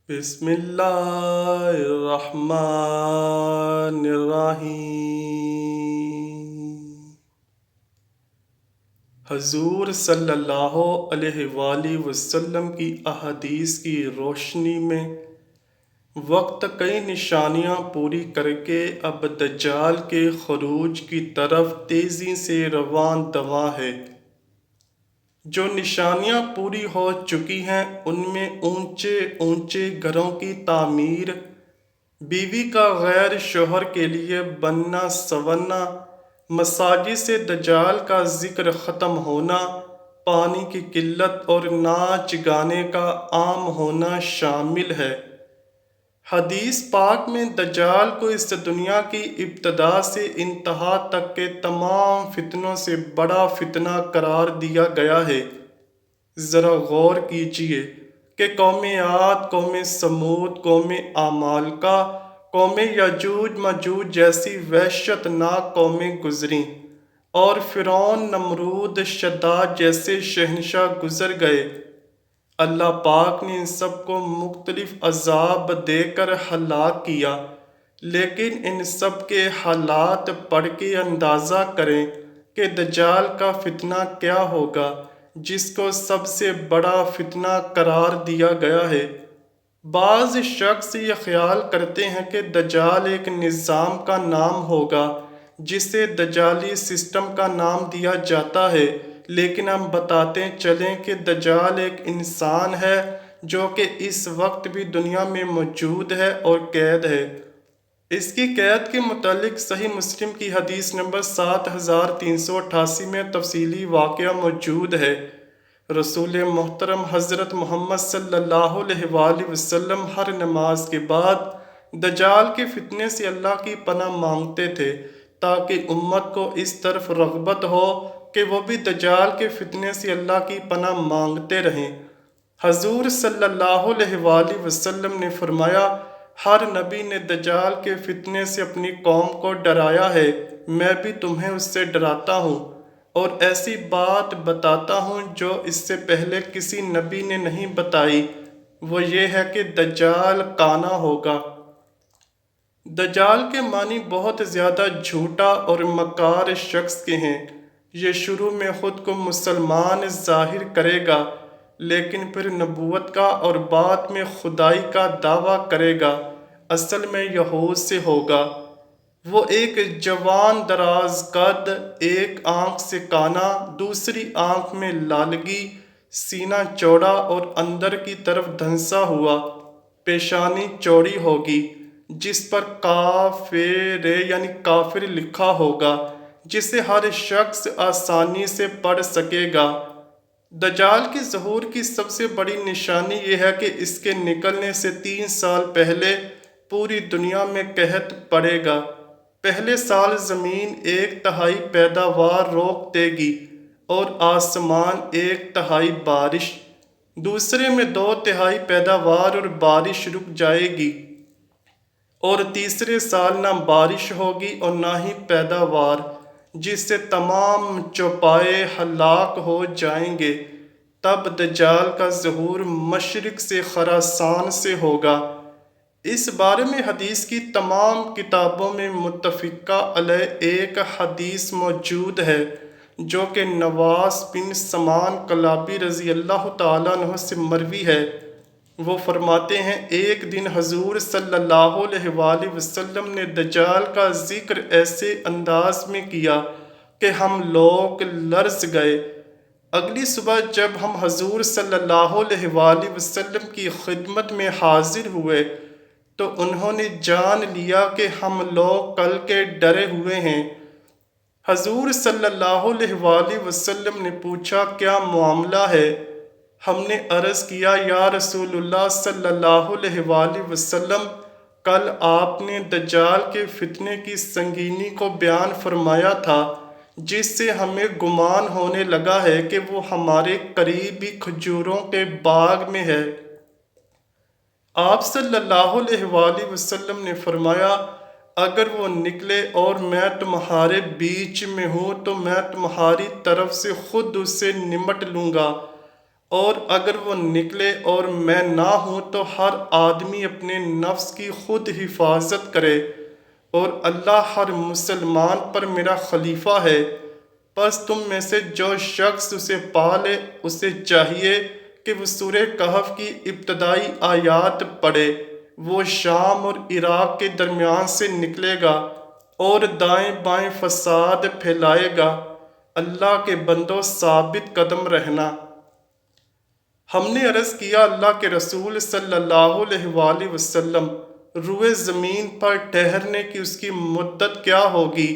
بسم اللہ الرحمن الرحیم۔ حضور صلی اللہ علیہ وآلہ وسلم کی احادیث کی روشنی میں وقت کئی نشانیاں پوری کر کے اب دجال کے خروج کی طرف تیزی سے رواں دواں ہے۔ جو نشانیاں پوری ہو چکی ہیں ان میں اونچے اونچے گھروں کی تعمیر، بیوی کا غیر شوہر کے لیے بننا سنورنا، مساجد سے دجال کا ذکر ختم ہونا، پانی کی قلت اور ناچ گانے کا عام ہونا شامل ہے۔ حدیث پاک میں دجال کو اس دنیا کی ابتدا سے انتہا تک کے تمام فتنوں سے بڑا فتنہ قرار دیا گیا ہے۔ ذرا غور کیجئے کہ قوم عاد، قوم سمود، قوم عمالقہ، قوم یاجوج ماجوج جیسی وحشت ناک قومیں گزریں، اور فرعون، نمرود، شداد جیسے شہنشاہ گزر گئے۔ اللہ پاک نے ان سب کو مختلف عذاب دے کر ہلاک کیا، لیکن ان سب کے حالات پڑھ کے اندازہ کریں کہ دجال کا فتنہ کیا ہوگا، جس کو سب سے بڑا فتنہ قرار دیا گیا ہے۔ بعض شخص یہ خیال کرتے ہیں کہ دجال ایک نظام کا نام ہوگا جسے دجالی سسٹم کا نام دیا جاتا ہے، لیکن ہم بتاتے چلیں کہ دجال ایک انسان ہے جو کہ اس وقت بھی دنیا میں موجود ہے اور قید ہے۔ اس کی قید کے متعلق صحیح مسلم کی حدیث نمبر 7388 میں تفصیلی واقعہ موجود ہے۔ رسول محترم حضرت محمد صلی اللہ علیہ وآلہ وسلم ہر نماز کے بعد دجال کے فتنے سے اللہ کی پناہ مانگتے تھے تاکہ امت کو اس طرف رغبت ہو کہ وہ بھی دجال کے فتنے سے اللہ کی پناہ مانگتے رہیں۔ حضور صلی اللہ علیہ وآلہ وسلم نے فرمایا، ہر نبی نے دجال کے فتنے سے اپنی قوم کو ڈرایا ہے، میں بھی تمہیں اس سے ڈراتا ہوں اور ایسی بات بتاتا ہوں جو اس سے پہلے کسی نبی نے نہیں بتائی، وہ یہ ہے کہ دجال کانا ہوگا۔ دجال کے معنی بہت زیادہ جھوٹا اور مکار شخص کے ہیں۔ یہ شروع میں خود کو مسلمان ظاہر کرے گا، لیکن پھر نبوت کا اور بعد میں خدائی کا دعویٰ کرے گا۔ اصل میں یہود سے ہوگا۔ وہ ایک جوان دراز قد، ایک آنکھ سے کانا، دوسری آنکھ میں لالگی، سینہ چوڑا اور اندر کی طرف دھنسا ہوا، پیشانی چوڑی ہوگی جس پر کافر یعنی کافر لکھا ہوگا، جسے ہر شخص آسانی سے پڑھ سکے گا۔ دجال کے ظہور کی سب سے بڑی نشانی یہ ہے کہ اس کے نکلنے سے 3 سال پہلے پوری دنیا میں قحط پڑے گا۔ پہلے سال زمین 1/3 پیداوار روک دے گی اور آسمان 1/3 بارش، دوسرے میں 2/3 پیداوار اور بارش رک جائے گی، اور تیسرے سال نہ بارش ہوگی اور نہ ہی پیداوار، جس سے تمام چوپائے ہلاک ہو جائیں گے۔ تب دجال کا ظہور مشرق سے خراسان سے ہوگا۔ اس بارے میں حدیث کی تمام کتابوں میں متفقہ علیہ ایک حدیث موجود ہے جو کہ نواس بن سمان کلابی رضی اللہ تعالیٰ عنہ سے مروی ہے۔ وہ فرماتے ہیں، ایک دن حضور صلی اللہ علیہ وآلہ وسلم نے دجال کا ذکر ایسے انداز میں کیا کہ ہم لوگ لرز گئے۔ اگلی صبح جب ہم حضور صلی اللہ علیہ وآلہ وسلم کی خدمت میں حاضر ہوئے تو انہوں نے جان لیا کہ ہم لوگ کل کے ڈرے ہوئے ہیں۔ حضور صلی اللہ علیہ وآلہ وسلم نے پوچھا، کیا معاملہ ہے؟ ہم نے عرض کیا، یا رسول اللہ صلی اللہ علیہ وآلہ وسلم، کل آپ نے دجال کے فتنے کی سنگینی کو بیان فرمایا تھا، جس سے ہمیں گمان ہونے لگا ہے کہ وہ ہمارے قریب ہی کھجوروں کے باغ میں ہے۔ آپ صلی اللہ علیہ وآلہ وسلم نے فرمایا، اگر وہ نکلے اور میں تمہارے بیچ میں ہوں تو میں تمہاری طرف سے خود اس سے نمٹ لوں گا اور اگر وہ نکلے اور میں نہ ہوں تو ہر آدمی اپنے نفس کی خود حفاظت کرے، اور اللہ ہر مسلمان پر میرا خلیفہ ہے۔ پس تم میں سے جو شخص اسے پالے اسے چاہیے کہ وہ سورہ کہف کی ابتدائی آیات پڑھے۔ وہ شام اور عراق کے درمیان سے نکلے گا اور دائیں بائیں فساد پھیلائے گا۔ اللہ کے بندوں ثابت قدم رہنا۔ ہم نے عرض کیا اللہ کے رسول صلی اللہ علیہ وآلہ وسلم، روئے زمین پر ٹھہرنے کی اس کی مدت کیا ہوگی؟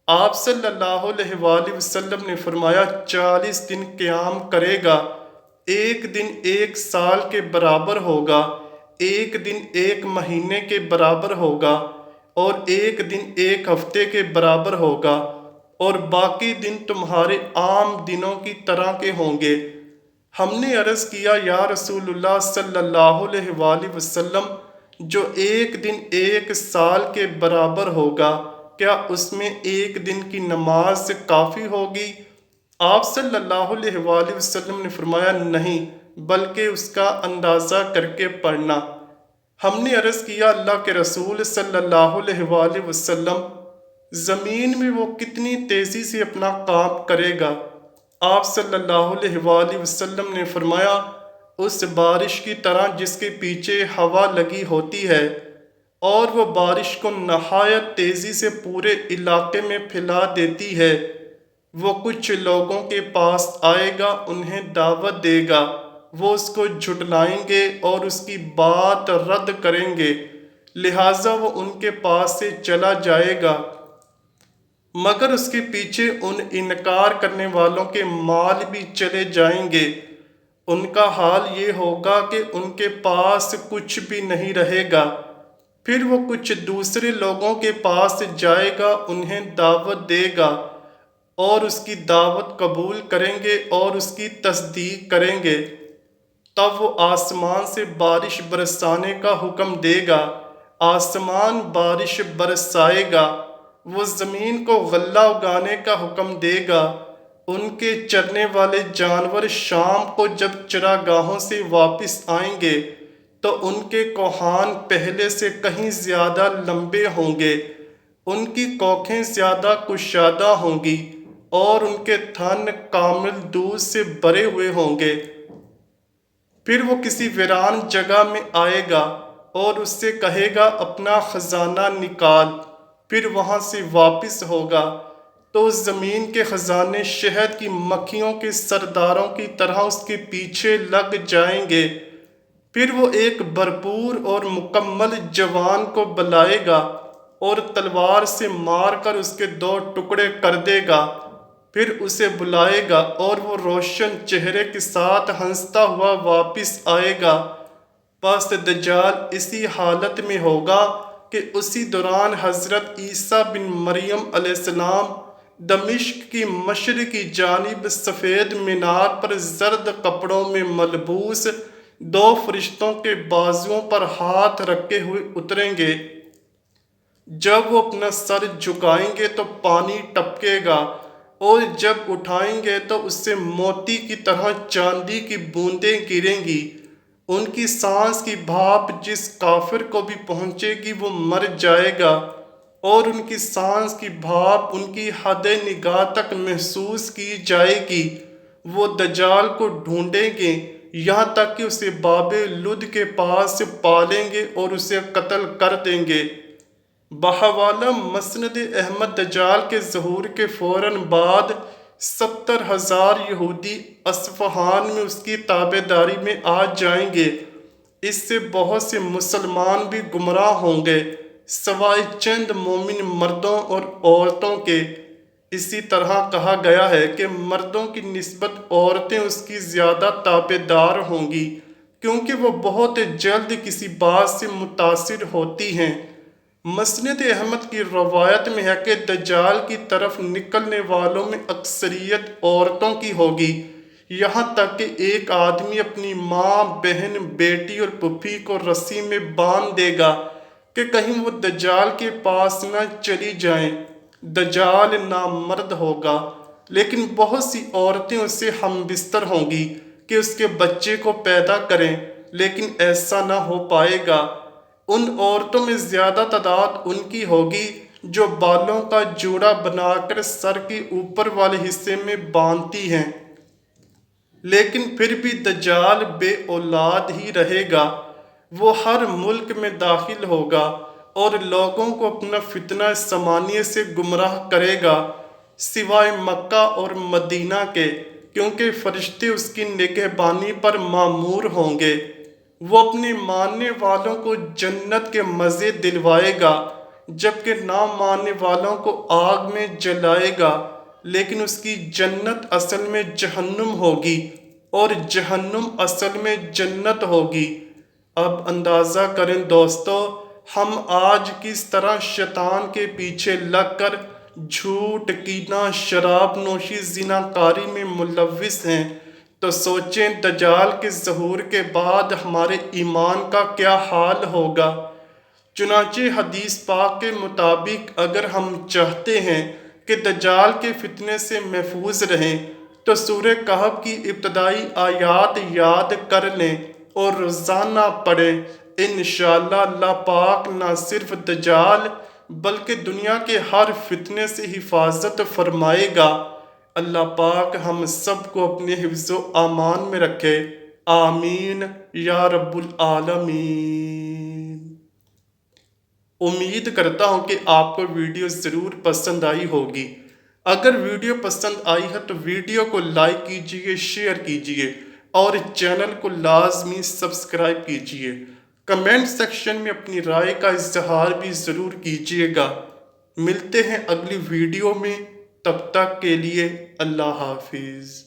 آپ صلی اللہ علیہ وآلہ وسلم نے فرمایا 40 دن قیام کرے گا، ایک دن 1 سال کے برابر ہوگا، ایک دن 1 مہینے کے برابر ہوگا، اور ایک دن 1 ہفتے کے برابر ہوگا، اور باقی دن تمہارے عام دنوں کی طرح کے ہوں گے۔ ہم نے عرض کیا یا رسول اللہ صلی اللہ علیہ وآلہ وسلم، جو ایک دن 1 سال کے برابر ہوگا، کیا اس میں ایک دن کی نماز کافی ہوگی؟ آپ صلی اللہ علیہ وآلہ وسلم نے فرمایا نہیں، بلکہ اس کا اندازہ کر کے پڑھنا۔ ہم نے عرض کیا اللہ کے رسول صلی اللہ علیہ وآلہ وسلم، زمین میں وہ کتنی تیزی سے اپنا کام کرے گا؟ آپ صلی اللہ علیہ وآلہ وسلم نے فرمایا اس بارش کی طرح جس کے پیچھے ہوا لگی ہوتی ہے، اور وہ بارش کو نہایت تیزی سے پورے علاقے میں پھیلا دیتی ہے۔ وہ کچھ لوگوں کے پاس آئے گا، انہیں دعوت دے گا، وہ اس کو جھٹلائیں گے اور اس کی بات رد کریں گے، لہٰذا وہ ان کے پاس سے چلا جائے گا، مگر اس کے پیچھے ان انکار کرنے والوں کے مال بھی چلے جائیں گے۔ ان کا حال یہ ہوگا کہ ان کے پاس کچھ بھی نہیں رہے گا۔ پھر وہ کچھ دوسرے لوگوں کے پاس جائے گا، انہیں دعوت دے گا، اور اس کی دعوت قبول کریں گے اور اس کی تصدیق کریں گے۔ تب وہ آسمان سے بارش برسانے کا حکم دے گا، آسمان بارش برسائے گا۔ وہ زمین کو غلہ اگانے کا حکم دے گا۔ ان کے چرنے والے جانور شام کو جب چراگاہوں سے واپس آئیں گے تو ان کے کوہان پہلے سے کہیں زیادہ لمبے ہوں گے، ان کی کوکھیں زیادہ کشادہ ہوں گی، اور ان کے تھن کامل دودھ سے بھرے ہوئے ہوں گے۔ پھر وہ کسی ویران جگہ میں آئے گا اور اس سے کہے گا اپنا خزانہ نکال، پھر وہاں سے واپس ہوگا تو اس زمین کے خزانے شہد کی مکھیوں کے سرداروں کی طرح اس کے پیچھے لگ جائیں گے۔ پھر وہ ایک بھرپور اور مکمل جوان کو بلائے گا اور تلوار سے مار کر اس کے 2 ٹکڑے کر دے گا، پھر اسے بلائے گا اور وہ روشن چہرے کے ساتھ ہنستا ہوا واپس آئے گا۔ پس دجال اسی حالت میں ہوگا کہ اسی دوران حضرت عیسیٰ بن مریم علیہ السلام دمشق کی مشرقی جانب سفید مینار پر زرد کپڑوں میں ملبوس 2 فرشتوں کے بازوؤں پر ہاتھ رکھے ہوئے اتریں گے۔ جب وہ اپنا سر جھکائیں گے تو پانی ٹپکے گا، اور جب اٹھائیں گے تو اس سے موتی کی طرح چاندی کی بوندیں گریں گی۔ ان کی سانس کی بھاپ جس کافر کو بھی پہنچے گی وہ مر جائے گا، اور ان کی سانس کی بھاپ ان کی حد نگاہ تک محسوس کی جائے گی۔ وہ دجال کو ڈھونڈیں گے یہاں تک کہ اسے باب لد کے پاس پالیں گے اور اسے قتل کر دیں گے۔ بحوالہ مسند احمد دجال کے ظہور کے فوراً بعد 70,000 یہودی اصفہان میں اس کی تابعداری میں آ جائیں گے۔ اس سے بہت سے مسلمان بھی گمراہ ہوں گے، سوائے چند مومن مردوں اور عورتوں کے۔ اسی طرح کہا گیا ہے کہ مردوں کی نسبت عورتیں اس کی زیادہ تابعدار ہوں گی، کیونکہ وہ بہت جلد کسی بات سے متاثر ہوتی ہیں۔ مسند احمد کی روایت میں ہے کہ دجال کی طرف نکلنے والوں میں اکثریت عورتوں کی ہوگی، یہاں تک کہ ایک آدمی اپنی ماں، بہن، بیٹی اور پھوپھی کو رسی میں باندھ دے گا کہ کہیں وہ دجال کے پاس نہ چلی جائیں۔ دجال نامرد ہوگا، لیکن بہت سی عورتیں اس سے ہم بستر ہوں گی، کہ اس کے بچے کو پیدا کریں، لیکن ایسا نہ ہو پائے گا۔ ان عورتوں میں زیادہ تعداد ان کی ہوگی جو بالوں کا جوڑا بنا کر سر کے اوپر والے حصے میں باندھتی ہیں، لیکن پھر بھی دجال بے اولاد ہی رہے گا۔ وہ ہر ملک میں داخل ہوگا اور لوگوں کو اپنا فتنہ سمانیہ سے گمراہ کرے گا، سوائے مکہ اور مدینہ کے، کیونکہ فرشتے اس کی نگہبانی پر مامور ہوں گے۔ وہ اپنے ماننے والوں کو جنت کے مزے دلوائے گا، جبکہ نہ ماننے والوں کو آگ میں جلائے گا، لیکن اس کی جنت اصل میں جہنم ہوگی اور جہنم اصل میں جنت ہوگی۔ اب اندازہ کریں دوستو، ہم آج کس طرح شیطان کے پیچھے لگ کر جھوٹ، کینہ، شراب نوشی، زناکاری میں ملوث ہیں، تو سوچیں دجال کے ظہور کے بعد ہمارے ایمان کا کیا حال ہوگا۔ چنانچہ حدیث پاک کے مطابق اگر ہم چاہتے ہیں کہ دجال کے فتنے سے محفوظ رہیں تو سورہ کہف کی ابتدائی آیات یاد کر لیں اور روزانہ پڑھیں۔ انشاءاللہ اللہ پاک نہ صرف دجال بلکہ دنیا کے ہر فتنے سے حفاظت فرمائے گا۔ اللہ پاک ہم سب کو اپنے حفظ و امان میں رکھے، آمین یا رب العالمین۔ امید کرتا ہوں کہ آپ کو ویڈیو ضرور پسند آئی ہوگی۔ اگر ویڈیو پسند آئی ہے تو ویڈیو کو لائک کیجئے، شیئر کیجئے اور چینل کو لازمی سبسکرائب کیجئے۔ کمنٹ سیکشن میں اپنی رائے کا اظہار بھی ضرور کیجئے گا۔ ملتے ہیں اگلی ویڈیو میں، تب تک کے لیے اللہ حافظ۔